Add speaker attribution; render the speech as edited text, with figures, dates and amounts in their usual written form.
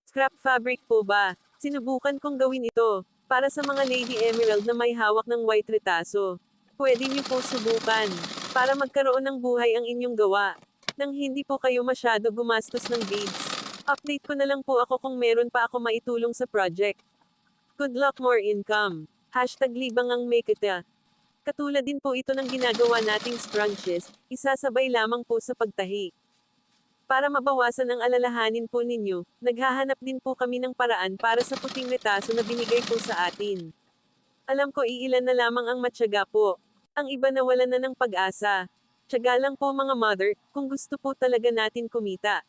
Speaker 1: Scrap fabric po ba? Sinubukan kong gawin ito. Para sa mga Lady Emerald na may hawak ng white retaso. Pwede niyo po subukan. Para magkaroon ng buhay ang inyong gawa. Nang hindi po kayo masyado gumastos ng beads. Update ko na lang po ako kung meron pa ako maitulong sa project. Good luck, more income. Hashtag libang ang Mekita. Katulad din po ito ng ginagawa nating scrunches, isasabay lamang po sa pagtahi. Para mabawasan ang alalahanin po ninyo, naghahanap din po kami ng paraan para sa puting retaso na binigay po sa atin. Alam ko iilan na lamang ang matyaga po. Ang iba nawalan na ng pag-asa. Tiyaga lang po mga mother, kung gusto po talaga natin kumita.